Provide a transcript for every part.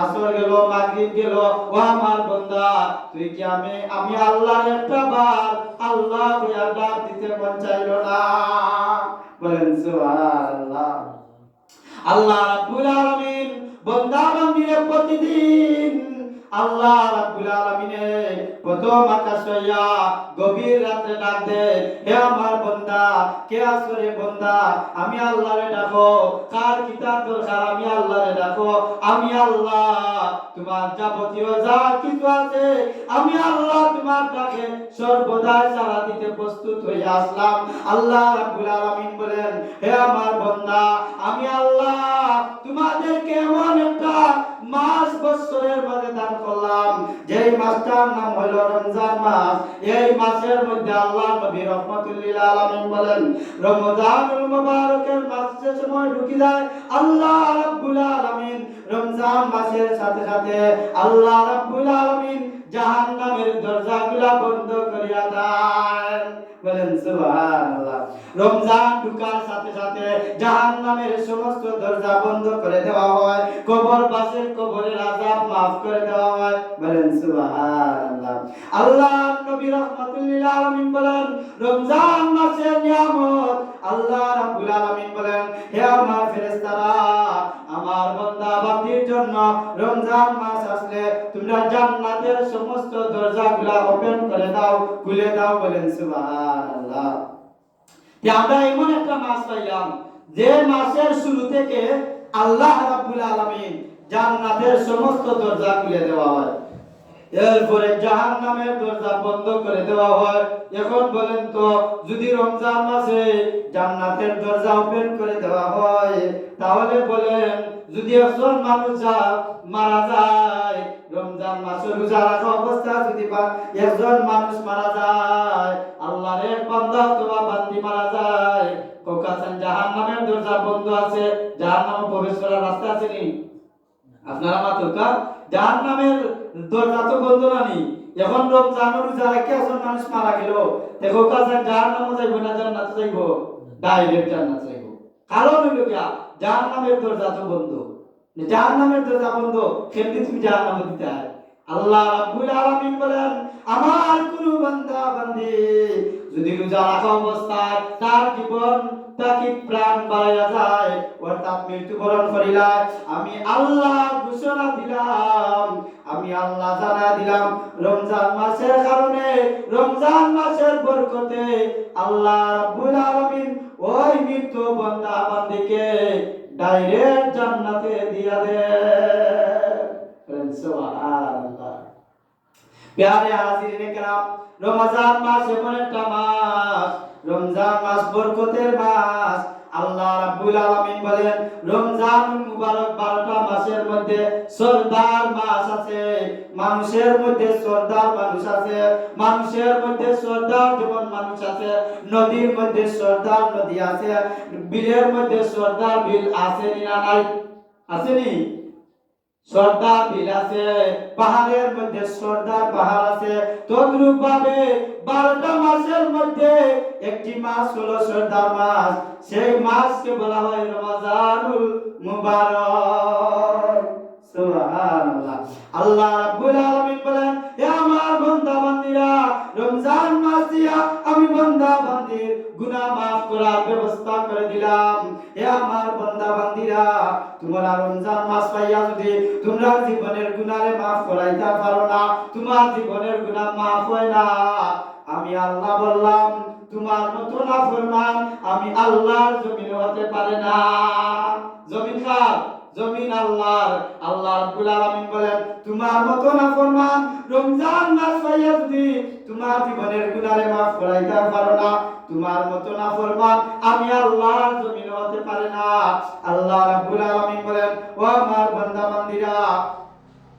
আসর গেল, মাগরিব গেল, ও আমার বান্দা তুই কি আমি আল্লাহর একটা বার আল্লাহ কইয়া ডাক দিতে মন চাইল না? বলেন সুবহানাল্লাহ। আল্লাহ রাব্বুল আলামিন বান্দা বান্দিরে প্রতিদিন আল্লাহ রাব্বুল আলামিনে প্রথম আকাশ হইয়া গভীর রাতে ডাক দে, হে আমার বান্দা কে আসরে বান্দা আমি আল্লাহরে ডাকো, কার কিতাব দরকার আমি আল্লাহরে ডাকো, আমি আল্লাহ তোমার যাবতীয় যা কিছু আছে আমি আল্লাহ তোমার ডাকে সর্বদা সাড়া দিতে প্রস্তুত হইয়া আসলাম। আল্লাহ রাব্বুল আলামিন বলেন, হে আমার বান্দা আমি আল্লাহ তোমাদেরকে এমন একটা মাস বছরের মাঝে দান করলাম যেই মাসটার নাম হলো রমজান মাস। এই মাসের মধ্যে আল্লাহ নবী রাহমাতুল লিল আলামিন বলেন, রমজানুল মুবারকের মাস যে সময় ঢুকে যায় আল্লাহ রাব্বুল আলামিন রমজান মাসের সাথে সাথে আল্লাহ রাব্বুল আলামিন জাহান্নামের দরজাগুলা বন্ধ করিয়া দেন। বলেন সুবহানাল্লাহ। রমজান ঢুকার সাথে সাথে জাহান্নামের সমস্ত দরজা বন্ধ করে দেওয়া হয়, কবরবাসীর কবরের আযাব maaf করে দেওয়া হয়। বলেন সুবহানাল্লাহ। আল্লাহ নবী রাহমাতুল লিল আলামিন বলেন, রমজান মাসের নিয়ামত আল্লাহ রাব্বুল আলামিন বলেন, হে আমার ফেরেশতারা আমার বান্দা বান্দির জন্য রমজান মাস আসলে তোমরা জান্নাতের সমস্ত দরজাগুলা ওপেন করে দাও, খুলে দাও। বলেন সুবহানাল্লাহ। আমরা এমন একটা মাস পাইলাম যে মাসের শুরু থেকে আল্লাহ রাব্বুল আলামিন জান্নাতের সমস্ত দরজা খুলে দেওয়া হয়, এরপরে জাহান্নামের দরজা বন্ধ করে দেওয়া হয়। এখন বলেন তো যদি রমজান মাসে জান্নাতের দরজা ওপেন করে দেওয়া হয় তাহলে বলেন যদি একজন মানুষ মারা যায়, রমজান মাসে রোজা রাখা অবস্থা যদি একজন মানুষ মারা যায়, আল্লাহর এক বান্দা অথবা বান্দি মারা যায়, কোকাসান জাহান্নামের দরজা বন্ধ আছে, জাহান্নামে প্রবেশ করার রাস্তা আছে নি? আপনারা মাতুকা জাহান্নামের দরজা তো বন্ধ নানি। এখন রমজানের রোজা রাখে একজন মানুষ মারা গেল, দেখো কোকাসান জাহান্নামে যাইবো না জান্নাতে যাইবো? ডাইরেক্ট জান্নাতে যাইবো। কারণ হলো কি জাহান্নামের দরজা তো বন্ধ। জাহান্নামের দরজা বন্ধ, কেমনে তুমি জাহান্নামে দিতে হয়? আল্লাহ রাব্বুল আলামিন বলেন, আমার কোন বান্দা বান্দি যদি রোজা রাখা অবস্থায় তার জীবন তাকে প্রাণ বাড়াইয়া যায় অর্থাৎ মৃত্যুবরণ করিলাম, আমি আল্লাহ ঘোষণা দিলাম, আমি আল্লাহ জানা দিলাম রমজান মাসের কারণে, রমজান মাসের বরকতে আল্লাহ রাব্বুল আলামিন ওই মৃত বান্দা বান্দিকে ডাইরেক্ট জান্নাতে দিয়া দেন। সুবহানাল্লাহ। প্যারে হাজিরিনে কেরাম, রমজান মাস এমন একটা মাস, রমজান মাস বরকতের মাস। আল্লাহ রাব্বুল আলামিন বলেন, রমজানুল মুবারক 12টা মাসের মধ্যে সরদার মাস আছে, মানুষের মধ্যে সরদার মানুষ আছে, মানুষের মধ্যে সরদার যেমন মানুষ আছে, নদীর মধ্যে সরদার নদী আছে, বিলের মধ্যে সরদার বিল আছে না নাই? আসেনি? সরদার বিল আছে, পাহাড়ের মধ্যে সরদার পাহাড় আছে। তদ্রূপ ভাবে 12টা মাসের মধ্যে একটি মাস হলো সরদার মাস, সেই মাসকে বলা হয় রমজানুল মুবারক। সুবহানাল্লাহ। আল্লাহ রাব্বুল আলামিন বলেন, হে আমার বান্দা বান্দীরা রমজান মাস দিয়া আমি বান্দা বান্দির গুনাহ maaf করার ব্যবস্থা করে দিলাম। হে আমার বান্দা বান্দীরা তোমরা রমজান মাস পাইয়া যদি তোমরা জীবনের গুনাহরে maaf করাইতে পারো না, তোমার জীবনের গুনাহ maaf হয় না, আমি আল্লাহ বললাম তোমার মতো নাফরমান আমি আল্লাহর জমিনে হতে পারে না। জমিন কার? জমিন আল্লাহর। আল্লাহ রাব্বুল আলামিন বলেন, তোমার মতো নাফরমান রমজান মাস পাইয়া যদি তোমার জীবনের গুনাহরে maaf করাইতে পারো না, তোমার মতো নাফরমান আমি আল্লাহর জমিনে হতে পারে না। আল্লাহ রাব্বুল আলামিন বলেন, ও আমার বান্দা বান্দীরা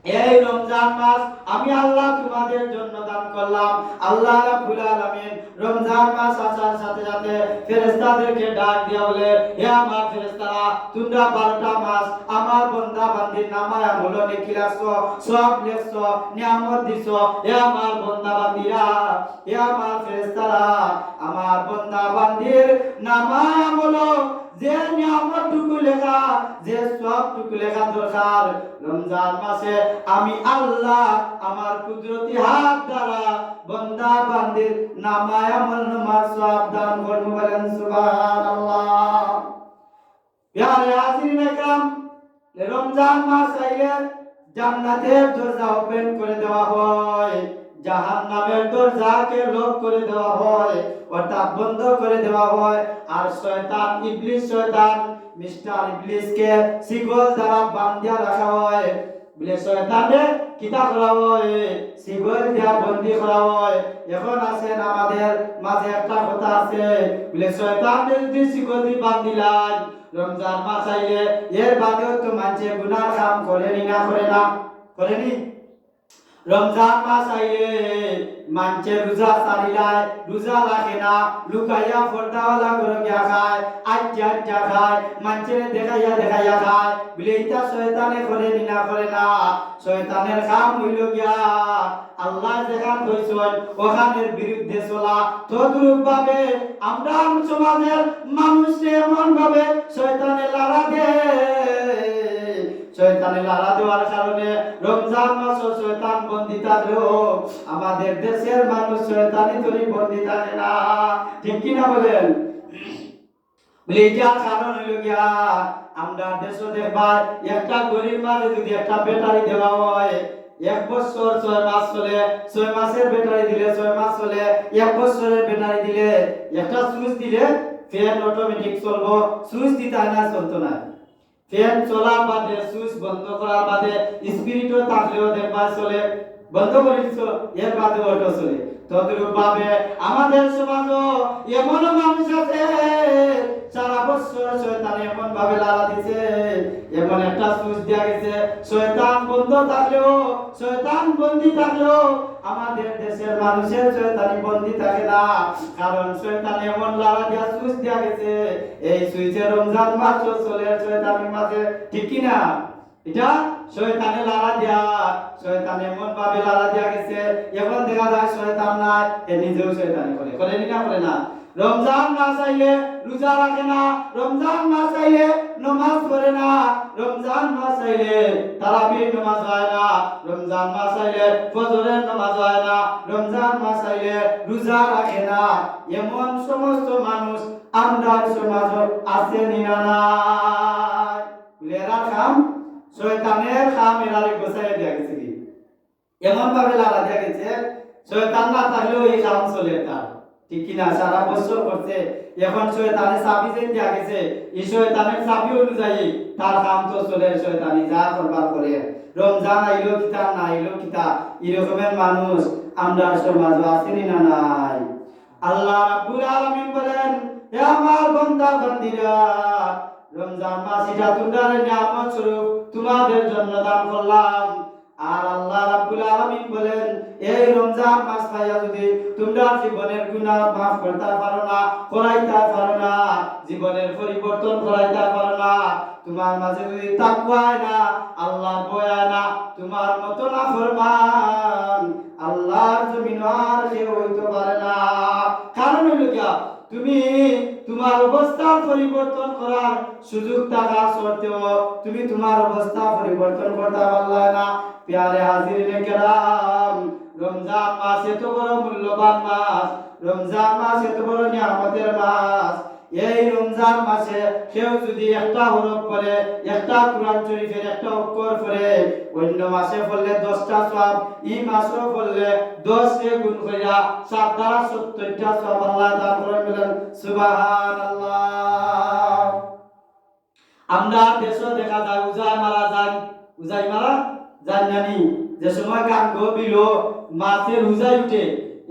এই রমজান মাস আমি আল্লাহ তোমাদের জন্য দান করলাম। আল্লাহ রাব্বুল আলামিন রমজান মাস আসার সাথে সাথে ফেরেশতাদেরকে ডাক দিয়া বলে, হে আমার ফেরেশতারা তোমরা 12টা মাস আমার বান্দা বান্দির নামায় আমল লিখিলাছো, সব লেখছো, নিয়ামত দিছো। হে আমার বান্দা বান্দিরা, হে আমার ফেরেশতারা আমার বান্দা বান্দির নামায় আমল যে নিয়ামতটুকু লেখা, যে সবটুকু লেখা দরকার, রমজান মাসে আমি আল্লাহ আমার কুদরতি হাত দ্বারা বান্দা বান্দির নামায় আমল নামার সওয়াব দান করব, বলেন সুবহানাল্লাহ। প্যারে হাজিরিন একরাম, রমজান মাস আইলে জান্নাতের দরজা ওপেন করে দেওয়া হয়, জাহান্নামের দরজাকে লক করে দেওয়া হয়, অর্থাৎ বন্ধ করে দেওয়া হয়। আর শয়তান ইবলিস, শয়তান মিস্টার ইবলিসকে শিকল দ্বারা বাঁধিয়া রাখা হয়। বলে শয়তানে কিতা করা হয়, শিকল দিয়া বন্দী করা হয়। এখন আছেন আমাদের মাঝে একটা কথা আছে, বলে শয়তানকে যদি শিকল দিয়ে বাঁধিলাই রমজান মাস আইলে এর বাদেও তো মানুষে গুনাহ কাম করেনি, না করে না, করেনি। রমজান মাস আইলে মানুষে রোজা ছাড়িলায়, রোজা রাখে না, লুকাইয়া পর্দাওয়ালা করে গিয়া খায়, আচ্ছা খায়, মানুষের দেখাইয়া দেখাইয়া খায়। বলে এটা শয়তানে করেনি, না করে না। শয়তানের কাম হইল গিয়া আল্লাহ যেখান কইছেন ওখানের বিরুদ্ধে চলা। তদ্রূপ ভাবে আমরা সমাজের মানুষকে এমন ভাবে শয়তানে লাড়া দেয়, শয়তানে লাড়া দেওয়ার কারণে রমজান মাস শয়তান বন্দী থাকলেও আমাদের দেশের মানুষ শয়তানি তরি বন্দী থাকে না, ঠিক কি না বলেন? বলে এটার কারণ হইল গিয়া আমরা দেশ দেখবার একটা গরিব মাঝে যদি একটা ব্যাটারি দেওয়া হয়, 1 বছর 6 মাস চলে, 6 মাসের ব্যাটারি দিলে 6 মাস চলে, 1 বছরের ব্যাটারি দিলে, একটা সুইচ দিলে ফ্যান অটোমেটিক চলবো, সুইচ দিতে হয় না, চলতো না। ফ্যান চলার বাদে সুইচ বন্ধ করার বাদে স্পিরিটও থাকলেও দেখবা চলে, বন্ধ করে দিছো এর বাদে অটো চলে। তদ্রূপ ভাবে আমাদের সমাজও এমন মানুষ আছে সারা বছর শয়তান এমন ভাবে লাড়া দিছে, এমন একটা সুইচ দেয়া গেছে শয়তান বন্ধ থাকলেও, শয়তান বন্দী থাকলেও আমাদের দেশের মানুষের শয়তানি বন্দী থাকে না। কারণ শয়তান এমন লাড়া দিয়া সুইচ দেয়া গেছে, এই সুইচে রমজান মাস চলে শয়তানের মাঝে, ঠিক কি না? এটা শয়তানে লাড়া দিয়া, শয়তান এমন ভাবে লাড়া দিয়া গেছে, এখন দেখা যায় শয়তান নাই, এ নিজেও শয়তানি করে, করেনি না, করে না। রমজান মাস আইলে রোজা রাখে না, রমজান মাস আইলে নামাজ পড়ে না, রমজান মাস আইলে তারাবির নামাজ হয় না, রমজান মাস আইলে ফজরের নামাজ হয় না, রমজান মাস আইলে রোজা রাখে না। এমন সমস্ত মানুষ আমরা সমাজ আছে না নাই? এরা কাম শয়তানের কাম, এরারে গোছাইয়া দেয়া গেছে কি এমন ভাবে লাড়া দেয়া গেছে শয়তান না থাকলেও এই কাম চলে তার, ঠিক কি না? সারা বছর করছে, এখন শয়তানের চাবি যে দেয়া গেছে, এই শয়তানের চাবি অনুযায়ী তার কাম তো চলে, শয়তানি যা করবার করে। রমজান আইলো কিতা না আইলো কিতা, এরকমের মানুষ আমরা সমাজ আছে না নাই? আল্লাহ রাব্বুল আলামিন বলেন, হে আমার বান্দা বান্দিরা, রমজান মাস এটা তোমাদের নিয়ামত স্বরূপ তোমাদের জন্য দান করলাম। আর আল্লাহ রাব্বুল আলামিন বলেন, এই রমজান মাস পাইয়া যদি তোমরা জীবনের গুনাহ মাফ করতে পারো না, করাইতে পারো না, জীবনের পরিবর্তন করাইতে পারো না, তোমার মাঝে যদি তাকওয়া না, আল্লাহর ভয় না, তোমার মত না ফরমান আল্লাহর জমিন আর কেউ হইতে পারে না। কারণ হইল কি, তুমি তোমার অবস্থা পরিবর্তন করার সুযোগ থাকা সত্ত্বেও তুমি তোমার অবস্থা পরিবর্তন করতে পারলে না। প্যারে হাজিরিনে কেরাম, রমজান মাস এত বড় মূল্যবান মাস, রমজান মাস এত বড় নিয়ামতের মাস। এই রমজান মাসে কেউ যদি একটা হরফ পড়ে, একটা কোরআন শরীফের একটা অক্ষর পড়ে, অন্য মাসে পড়লে 10টা সওয়াব, এই মাসে পড়লে 10 এ গুণ কইরা 7 দ্বারা 70টা সওয়াব আল্লাহ দান করেন, বলেন সুবহানাল্লাহ। আমরা দেশে দেখা যায় উজাই মারা যায়, উজাই মারা যায় জানি, যে সময় গান গবিল মাছের উজাই উঠে,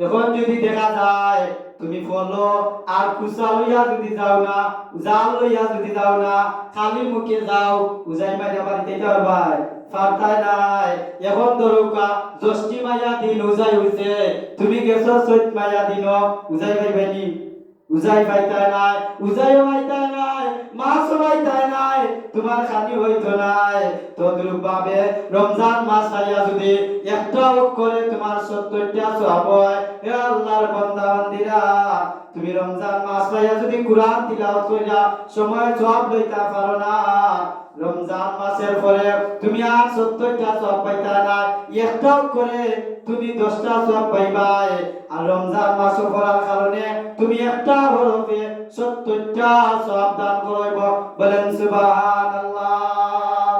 এখন যদি দেখা যায় তুমি ফলো আর কুসা লইয়া যদি যাও না, জাল লইয়া যদি যাও না, খালি মুখে যাও, উজাই মাইয়া বাড়িতে যাও ভাই ফারতাই নাই। এখন ধরুকা ষষ্ঠী মাইয়া দিন উজাই হইছে, তুমি গেছো চৈত মাইয়া দিন উজাই পাইবানি, উজাই পাইতাই নাই, উজাইও পাইতাই নাই, মাছও পাইতাই নাই, তোমার খানি হইতো নাই। তদ্রূপ ভাবে রমজান মাস আইয়া যদি একটা করে তোমার 70টা সওয়াব হয়, হে আল্লাহর বান্দা বান্দিরা, তুমি রমজান মাস পাইয়া যদি কোরআন তিলাওয়াত কইরা সময় সওয়াব লইতা পারো না, রমজান মাসের পরে তুমি আর 70টা সওয়াব পাইতা না, একটাও করে তুমি 10টা সওয়াব পাইবাই। আর রমজান মাস পড়ার কারণে তুমি একটা হরফে 70টা সওয়াব দান করব। বলেন সুবহানাল্লাহ।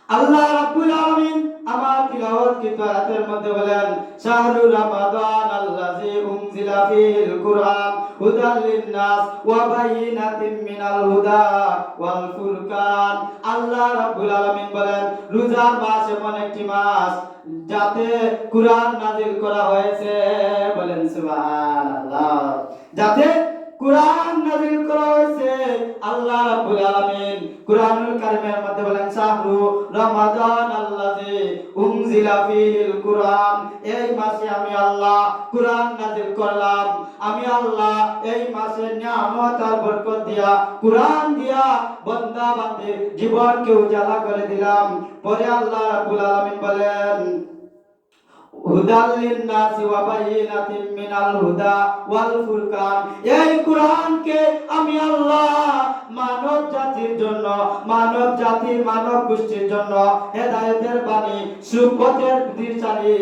আল্লাহ রাব্বুল আলামিন আমার তিলাওয়াত কি আয়াতের মধ্যে বলেন, শাহরু রমাদান আল্লাযী উনজিলা ফীহিল কুরআন হুদাল লিন-নাস ওয়া বায়িনাতিন মিনাল হুদা ওয়াল ফুরকান। আল্লাহ রাব্বুল আলামিন বলেন, রোজার মাস এমন একটি মাস যাতে কুরআন নাযিল করা হয়েছে। বলেন সুবহানাল্লাহ। যাতে কুরআন নাযিল করা হয়েছে। আল্লাহ রাব্বুল আলামিন কুরআনুল কারীমের মধ্যে বলেন, শাহরু রমাদান আল্লাযী উনজিলা ফীহিল কুরআন, এই মাসে আমি আল্লাহ কুরআন নাযিল করলাম। আমি আল্লাহ এই মাসে নিয়ামত আর বরকত দিয়া, কুরআন দিয়া বান্দা বান্দির জীবনকে উজালা করে দিলাম। পরে আল্লাহ রাব্বুল আলামিন বলেন, হুদাল লিন-নাসি ওয়া বায়িনাতিন মিনাল হুদা ওয়াল ফুরকান, এই কুরআনকে আমি আল্লাহ মানব জাতির জন্য, মানব জাতির মানব গোষ্ঠীর জন্য হেদায়েতের বাণী, সুপথের দিশারি,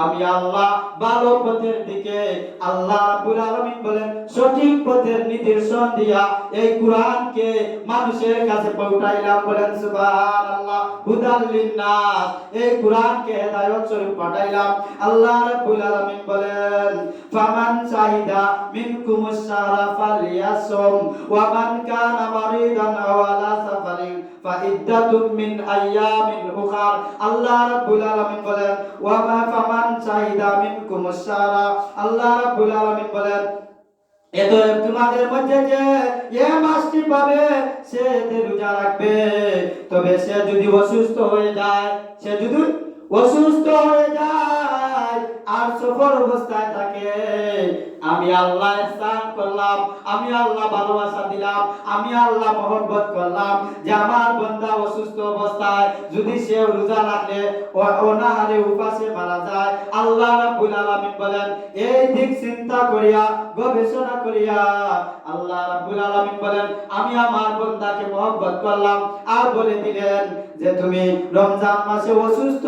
আমি আল্লাহ ভালো পথের দিকে, আল্লাহ রাব্বুল আলামিন বলেন সঠিক পথের নির্দেশন দিয়া এই কুরআনকে মানুষের কাছে পৌঁছাইলাম। বলেন সুবহানাল্লাহ। হুদাল লিন-নাস, এই কুরআনকে হেদায়েত স্বরূপ পাঠাইলাম। আল্লাহ রাব্বুল আলামিন বলেন, ফামান শাহিদা মিনকুমুশ শাহরা ফালিয়াসুম ওয়া মান কানা মারিদান আও আলা সাফারিন ফাইদ্দাতুম মিন আইয়ামিন উখার। আল্লাহ রাব্বুল আলামিন বলেন, ওয়া মা ফামান শাহিদা মিনকুমুশ শাহরা, আল্লাহ রাব্বুল আলামিন বলেন, এতো তোমাদের মধ্যে যে এ মাসটি পাবে সে এতে রোজা রাখবে। তবে সে যদি অসুস্থ হয়ে যায়, সে যদি অসুস্থ হয়ে যায় আর সফর অবস্থায় থাকে, আমি আল্লাহ ইহসান করলাম, আমি আল্লাহ ভালোবাসা দিলাম, আমি আল্লাহ মহব্বত করলাম যে আমার বান্দা অসুস্থ অবস্থায় যদি সে রোজা রাখলে অনাহারে উপাসে মারা যায়। আল্লাহ রাব্বুল আলামিন বলেন, এই দিক চিন্তা করিয়া গবেষণা করিয়া আল্লাহ রাব্বুল আলামিন বলেন, আমি আমার বান্দাকে মহব্বত করলাম। আর বলে দিলেন যে তুমি রমজান মাসে অসুস্থ,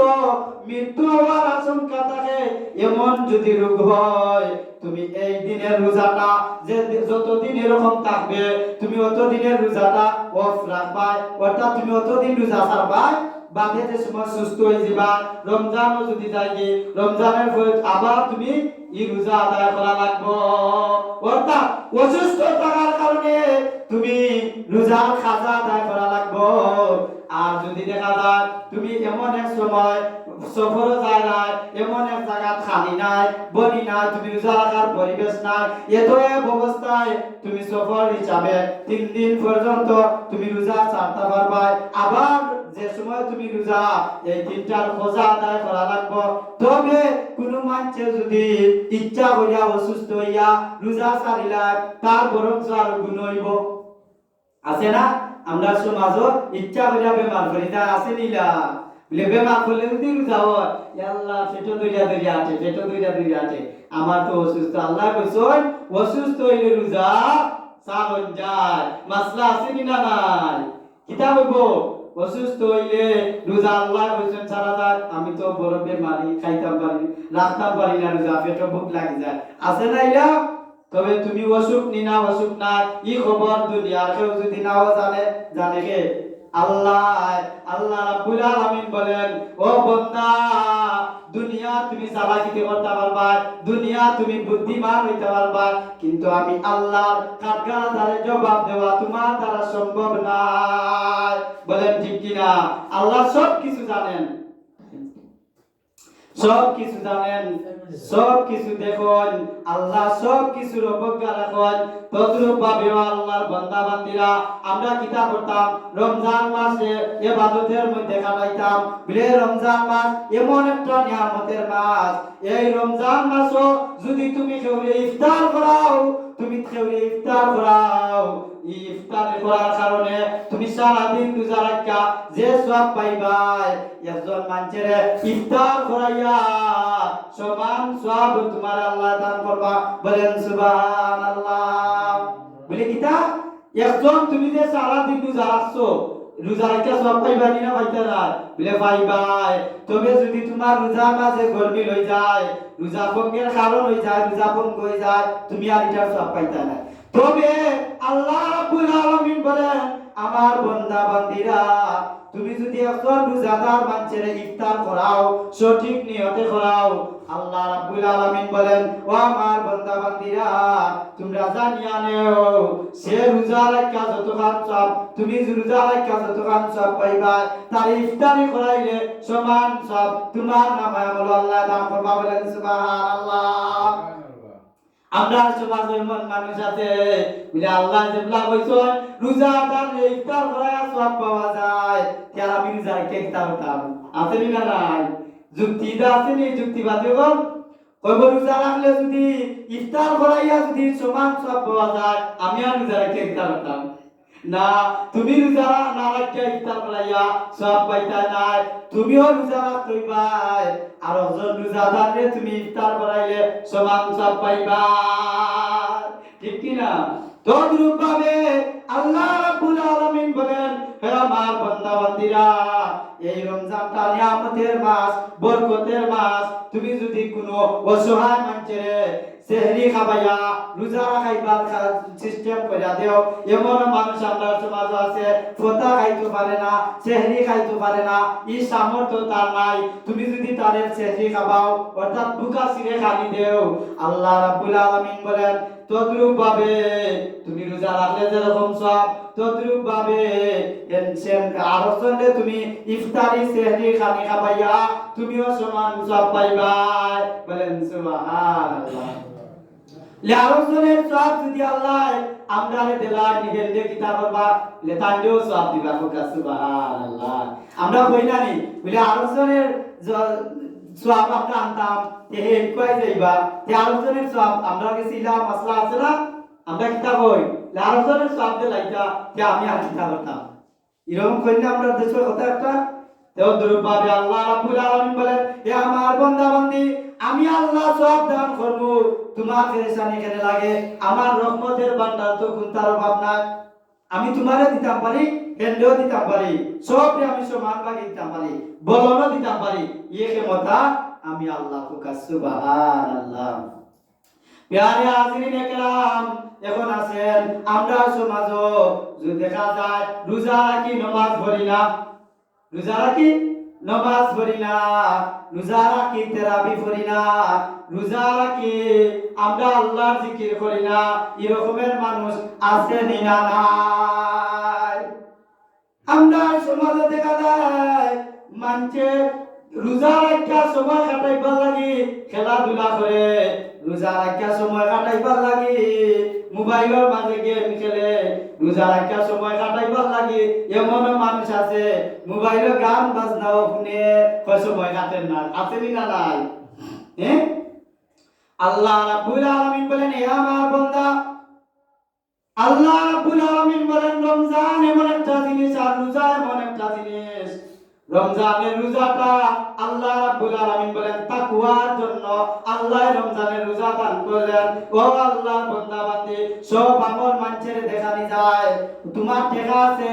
মৃত্যু হওয়ার আশঙ্কা থাকে, এমন যদি রোগ হয়, তুমি এই দিনের রোজাটা যে যতদিন এরকম থাকবে তুমি অতদিনের রোজাটা অফ রাখবাই, অর্থাৎ তুমি অতদিন রোজা ছাড়বাই। বাদে যে সময় সুস্থ হয়ে যাবা, রমজানও যদি যাইগে, রমজানের পরে আবার তুমি এই রোজা আদায় করা লাগবে। অর্থাৎ অসুস্থ থাকার কারণে তুমি রোজার খাজা আদায় করা লাগবে। আর যদি দেখা যায় তুমি এমন এক সময় সফর যায়, এমন এক জায়গা খালি নাই, বনি নাই, তুমি রোজা রাখার পরিবেশ নাই, এত এক অবস্থায় তুমি সফর হিসাবে 3 দিন পর্যন্ত তুমি রোজা ছাড়তে পারবা। আবার যে সময় তুমি রোজা এই 3টার রোজা আদায় করা লাগবে। তবে কোনো মানুষে যদি ইচ্ছা করিয়া অসুস্থ হইয়া রোজা ছাড়িলা, তার বরং আর গুণ হইব। আছে না আমরা সমাজত ইচ্ছা করিয়া বেমার করি, তার আছে নিলা বলে বেমার করলে যদি রোজা হয়, আল্লাহ পেটো দইরা দইরা আছে, পেটো দইরা দইরা আছে, আমার তো অসুস্থ। আল্লাহ কইছেন অসুস্থ হইলে রোজা ছাড়ন যায়। মাসলা আছে না নাই? কিতাব হইব অসুস্থ হইলে রোজা আল্লাহ কইছেন ছাড়া যায়। আমি তো বড় বেমারি, খাইতাম পারি, রাখতাম পারি না রোজা, পেটো ভুক লাগি যায়, আছে না ইলা? তবে তুমি অসুখ নিনা অসুখ না, ই খবর দুনিয়ার কেউ যদি নাও জানে, জানে কে? আল্লাহ। আল্লাহ রাব্বুল আলামিন বলেন, ও বান্দা, দুনিয়া তুমি চালাকিতে করতে পারবা, দুনিয়া তুমি বুদ্ধিমান হইতে পারবা, কিন্তু আমি আল্লাহর কাঠগড়ায় জবাব দেওয়া তোমার দ্বারা সম্ভব না। বলেন ঠিক কিনা? আল্লাহ সব কিছু জানেন, সব কিছু জানেন, সব কিছু দেখুন, আল্লাহ সব কিছুর অবজ্ঞা রাখেন। তদ্রূপ ভাবে আল্লাহর বান্দা বান্দিরা আমরা কিতা করতাম, রমজান মাসে ইবাদতের মধ্যে কাটাইতাম। বলে রমজান মাস এমন একটা নিয়ামতের মাস, এই রমজান মাসও যদি তুমি কেউ ইফতার করাও, তুমি কেউ ইফতার করাও, ইফতার করার কারণে তুমি সারা দিন রোজা রাখা যে সওয়াব পাইবাই একজন মানুষের ইফতার করাইয়া সমান সওয়াব তোমার আল্লাহ দান করবা। বলেন সুবহানাল্লাহ। বলে কিতা একজন তুমি যে সারা দিন রোজা রাখছো রোজা রাখা সওয়াব পাইবা না পাইতা না? বলে পাইবাই। তবে যদি তোমার রোজার মাঝে গরমি হয়ে যায়, রোজা ভঙ্গের কারণ হয়ে যায়, রোজা ভঙ্গ হয়ে যায়, তুমি আর এটার সওয়াব পাইতা না। তবে আল্লাহ রাব্বুল আলামিন বলেন আমার বান্দা বান্দীরা তুমি যদি একজন রোজাদার মানুষের ইফতার করাও, সঠিক নিয়তে করাও, আল্লাহ রাব্বুল আলামিন বলেন ও আমার বান্দা বান্দীরা তোমরা জানিয়া নেও সে রোজা রাখা যতখান সওয়াব তুমি রোজা রাখা যতখান সওয়াব পাইবা তার ইফতারি করাইলে সমান সওয়াব তোমার নামে আমল আল্লাহ দান করবা। বলেন সুবহানাল্লাহ। আমরা সমাজে এমন মানুষ আছে বলে আল্লাহ যেগুলা কইছো রোজাদার ইফতার করায়া সওয়াব পাওয়া যায়, তার আমি রোজা রেখে ইফতার করতাম। আছে না নাই? যুক্তিটা আছে নি? যুক্তিবাদী গল কইব রোজা রাখলে যদি ইফতার করাইয়া যদি সমান সওয়াব পাওয়া যায় আমি আর রোজা রেখে ইফতার করতাম না। তুমি রোজা না রাখে ইফতার করাইয়া সওয়াব পাইতা নাই, তুমিও রোজা রাখতে পাই আর একজন রোজাদারকে তুমি ইফতার করাইলে সমান সওয়াব পাইবা। ঠিক কি না? তদ্রূপ ভাবে আল্লাহ রাব্বুল আলামিন বলেন হে আমার বান্দা বান্দীরা এই রমজানটা নিয়ামতের মাস, বরকতের মাস। তুমি যদি কোনো অসহায় মানুষের সেহরি খাবাইয়া রোজা রাখাইবার সিস্টেম কইরা দেও, এমন মানুষ আমরা সমাজ আছে ফতা খাইতে পারে না, সেহরি খাইতে পারে না, এই সামর্থ্য তার নাই, তুমি যদি তাদের সেহরি খাবাও অর্থাৎ বুকা সিরে খানি দেও, আল্লাহ রাব্বুল আলামিন বলেন তদ্রূপ ভাবে তুমি রোজা রাখলে যেরকম সওয়াব তদ্রূপ ভাবে আরেকজনকে তুমি ইফতারি সেহরি খানি খাবাইয়া তুমিও সমান সওয়াব পাইবা। বলেন সুবহানাল্লাহ। আরেকজনের সওয়াব যদি আল্লাহ আমরারে দেলা নিবেন দে কিতা করবা লেতান্ডেও সওয়াব দিবা। সুবহানাল্লাহ। আমরা কই না নি বলে আরেকজনের সওয়াব আমরা আনতাম হে কই যাইবা তে আরেকজনের সওয়াব আমরা কাছে ইলা মাসলা আছে না, আমরা কিতা কই আরেকজনের সওয়াব দে লাইতা তে আমি আর কিতা করতাম এরকম কই না আমরা দেশের কথা একটা। তদ্রূপ ভাবে আল্লাহ রাব্বুল আলামিন বলেন হে আমার বান্দা বান্দি আমি আল্লাহ সওয়াব দান করব, তোমার পেরেশানি কেন লাগে? আমার রহমতের ভান্ডার তো কোনটার অভাব নাই, আমি তোমারে দিতাম পারি, হেন্ডেও দিতাম পারি, সবরে আমি সমান ভাগে দিতাম পারি, বলনও দিতাম পারি, এই ক্ষমতা আমি আল্লাহ ফুকা। সুবহানাল্লাহ। প্যারে হাজিরিন একরাম এখন আছেন আমরা সমাজও যদি দেখা যায় রোজা রাখি নামাজ পড়ি না, রোজা রাখি নামাজ পড়ি না, রোজা রাখি তেরাবি পড়ি না, রোজা রাখি আমরা আল্লাহর জিকির করি না, এরকমের মানুষ আছে না নাই? আমরা সমাজে দেখা যায় মানুষে রোজা রাখা সময় কাটাইবার লাগি খেলাধুলা করে, রোজা রাখা সময় কাটাইবার লাগি মোবাইলের মাঝে গেম খেলে, রোজা রাখা সময় কাটাইবার লাগি এমন মানুষ আছে মোবাইলে গান বাজনাও শুনে সময় কাটেন না। আছে না নাই? হ্যাঁ, আল্লাহ রাব্বুল আলামিন বলেন হে আমার বান্দা, আল্লাহ রাব্বুল আলামিন বলেন রমজান এমন একটা জিনিস আর রোজা এমন একটা জিনিস, রমজানের রোজাটা আল্লাহ রাব্বুল আলামিন বলেন তাকওয়ার জন্য আল্লাহ রমজানের রোজা দান করলেন। ও আল্লাহর বান্দা বান্দী সব আমল মানুষের দেখানি যায়, তোমার টাকা আছে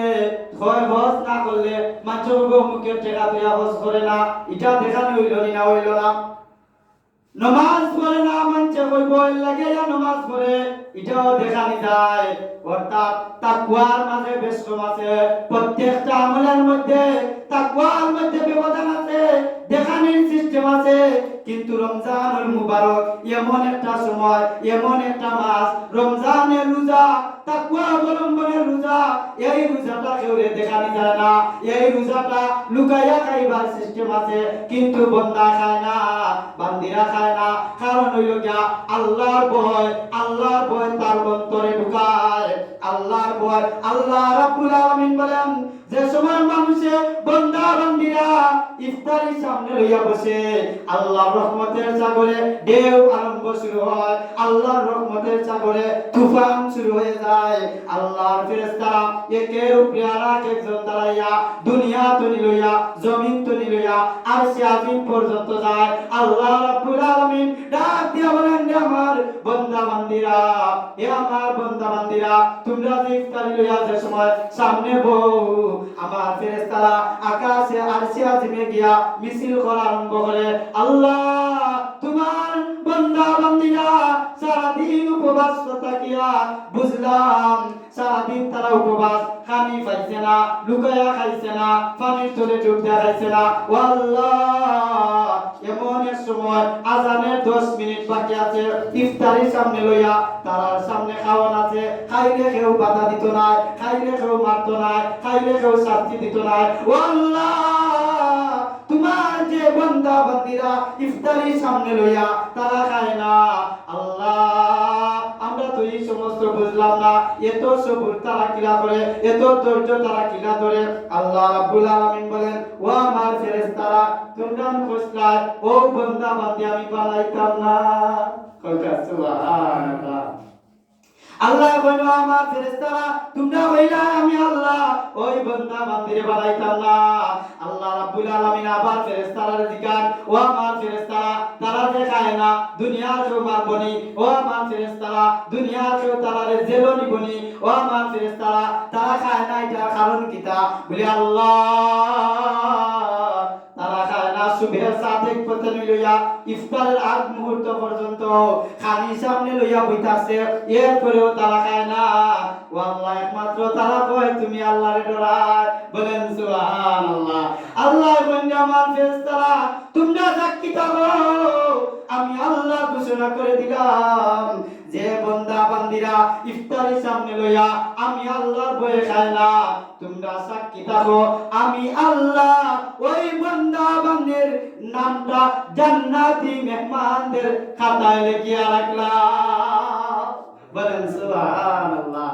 হয় হজ না করলে মানুষের মুখের টাকা দিয়া হজ করে না, এটা দেখানি হইল না হইল না। নমাজ পড়ে না মানুষে কইব এর লাগে নমাজ পড়ে, এটাও দেখানি যায়। অর্থাৎ তাকওয়ার মাঝে বেশকম আছে, প্রত্যেকটা আমলের মধ্যে তাকওয়ার মধ্যে ব্যবধান আছে, দেখানির সিস্টেম আছে। কিন্তু রমজানুল মুবারক এমন একটা সময়, এমন একটা মাস, রমজানের রোজা তাকওয়া অবলম্বনের রোজা, এই রোজাটা কেউ দেখানি যায় না, এই রোজাটা লুকাইয়া খাইবার সিস্টেম আছে, কিন্তু বান্দা খায় না, বান্দিরা খায় না। কারণ হইল গিয়া আল্লাহর ভয়, আল্লাহর ভয় তার অন্তরে ঢুকায়, আল্লাহর ভয়। আল্লাহ রাব্বুল আলামিন বলেন যে সময় মানুষে বান্দা বান্দিরা ইফতারির সামনে লইয়া বসে আল্লাহর রহমতের সাগরে ঢেউ আরম্ভ শুরু হয়, আল্লাহর রহমতের সাগরে তুফান শুরু হয়ে যায়। আল্লাহর ফেরেশতারা একের উপরে আরেক একজন দাঁড়াইয়া দুনিয়া তনি লইয়া জমিন তনি লইয়া আরশে আজিম পর্যন্ত যায়। আল্লাহ রাব্বুল আলামিন ডাক দিয়া বলেন, আমার বান্দা বান্দিরা, আমার বান্দা বান্দিরা, তোমরা যে ইফতারি লইয়া যে সময় সামনে বউ, আমার ফেরেশতারা আকাশে আরশে আজিমে গিয়া মিছিল করা আরম্ভ করে। আল্লাহ তোমার বান্দা বান্দিরা সারাদিন উপবাস থাকিয়া বুঝলাম সারাদিন তারা উপবাস, খানি পাইছে না, লুকায়া খাইছে না, পানির তলে ডুব দেয়া খাইছে না। ও আল্লাহ, এমন এক সময় আজানের 10 মিনিট বাকি আছে, ইফতারির সামনে লইয়া তারার সামনে খাওয়ান আছে, খাইলে কেউ বাধা দিত না, খাইলে কেউ মারত না, খাইলে কেউ শাস্তি দিত না। ও আল্লাহ, তোমার যে বান্দা বান্দিরা ইফতারির সামনে লইয়া তারা খায় না, আল্লাহ আমরা তো এই সমস্ত বুঝলাম না, এত সবুর তারা কিলা করে, এত ধৈর্য তারা কিলা ধরে। আল্লাহ রাব্বুল আলামিন বলেন, ও আমার ফেরেশতারা, তোমরা খুশলায় ও বান্দা বান্দি আমি বানাইতাম না। সুবহানাল্লাহ। আল্লাহ বলেন, আমার ফেরেশতারা তোমরা হইলা আমি আল্লাহ ওই বান্দা বান্দিরে বানাইতাম না। আল্লাহ রাব্বুল আলামিন আবার ফেরেশতারা জিকান, ও আমার ফেরেশতারা তারা যে খায় না দুনিয়ার কেউ মারবনি, ও আমার ফেরেশতারা দুনিয়ার কেউ তারারে জেলনি বনি, ও আমার ফেরেশতারা তারা খায় না, এটা কারণ কিতা? বলি আল্লাহ তারা খায় না সুবহের সাদেক পথে লইয়া ইফতারের আগ মুহূর্ত পর্যন্ত খালি সামনে লইয়া বইতাছে, এরপরেও তারা খায় না। ও আল্লাহ, একমাত্র তারা কয় তুমি আল্লাহরে ডরায়। বলেন সুবহানাল্লাহ। আল্লাহ বলেন, আমার ফেরেশতারা তোমরা সাক্ষী থাকো, আমি আল্লাহ ঘোষণা করে দিলাম যে বান্দা বান্দিরা ইফতারের সামনে লইয়া আমি আল্লাহর ভয়ে খায় না, তোমরা সাক্ষী থাকো আমি আল্লাহ ওই বান্দা বান্দির নামটা জান্নাতি মেহমানদের খাতায় লিখিয়া রাখলাম। বলেন সুবহানাল্লাহ।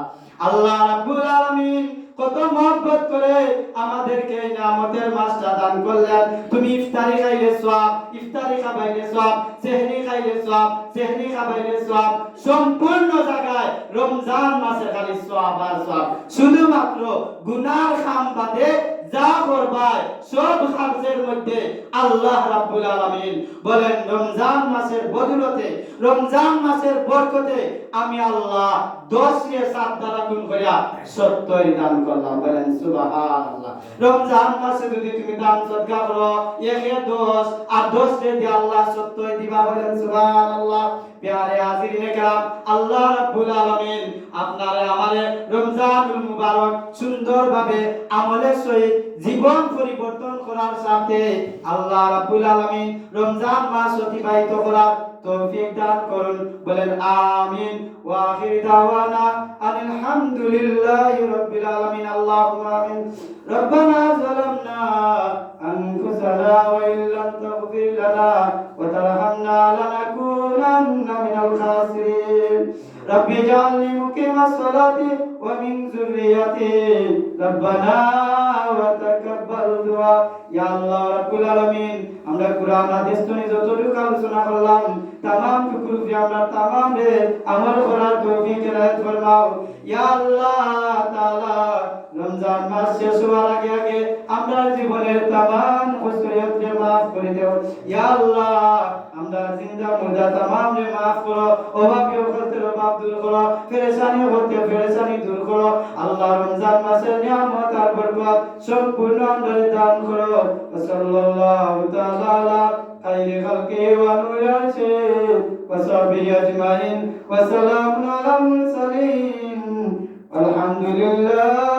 আল্লাহ রাব্বুল আলামিন কত মহব্বত করে আমাদেরকে এই নিয়ামতের মাসটা দান করলেন। তুমি ইফতারি খাইলে সওয়াব, ইফতারি খাবাইলে সওয়াব, সেহরি খাইলে সওয়াব, সেহরি খাবাইলে সওয়াব, সম্পূর্ণ জায়গায় রমজান মাসে খালি সওয়াব আর সওয়াব। শুধুমাত্র গুনার খাম বাদে যা করবাই সব খার্জের মধ্যে আল্লাহ রাব্বুল আলামিন বলেন, রমজান মাসের বদলতে, রমজান মাসের বরকতে আমি আল্লাহ 10 দ্বারা গুণ করিয়া 70 দান করলাম। বলেন সুবহানাল্লাহ। রমজান মাসে যদি তুমি দান সদকা করো 10 আর 10 দিয়ে আল্লাহ 70 দিবা। বলেন সুবহানাল্লাহ। প্যারে হাজিরিনে কেরাম, আল্লাহ রাব্বুল আলামিন আপনারে আমারে রমজানুল মুবারক সুন্দরভাবে আমলের সহিত জীবন পরিবর্তন করার সাথে আল্লাহ রাব্বুল আলামিন রমজান মাস অতিবাহিত করার তৌফিক দান করুন। বলেন আমিন। ওয়া আখির দাওয়ানা আনিল হামদুলিল্লাহি রাব্বিল আলামিন। আল্লাহুম্মা আমিন। রব্বানা যালামনা আনফুসানা ওয়া ইল্লাম তাগফির লানা ওয়া তারহামনা লানাকুনান্না মিনাল খাসিরিন। রব্বি জাআলনি মুকিমাস সালাতি ওয়া মিন যুররিয়াতি রব্বানা ওয়া তাকাব্বাল দুআ। ইয়া আল্লাহ রাব্বুল আলামিন, আমরা কুরআন হাদিস শুনে যতটুকু আলোচনা করলাম तमाम টুকরো আমরা तमाम রে আমল করার তৌফিক এনায়েত ফরমাও। ইয়া আল্লাহ তাআলা, রমজান মাস শেষ হওয়ার আগে আগে আমরা জীবনের तमाम খুশরিয়তকে maaf করে দাও। ইয়া আল্লাহ, আমরা জিন্দা মুর্দা तमाम রে maaf করো, অভাবী অভাবের অভাব দূর করো, পেরেশানি হতে পেরেশানি দূর করো। আল্লাহ, রমজান মাসের নিয়ামত আর বরকত সম্পূর্ণ আমাদের দান করো। সাল্লাল্লাহু তাআলা আলা খাইরি খালকি ওয়া নূরি আরশি ওয়া সাহবিহি আজমাইন ওয়া সালামুন আলাল মুরসালিন। আলহামদুলিল্লাহ।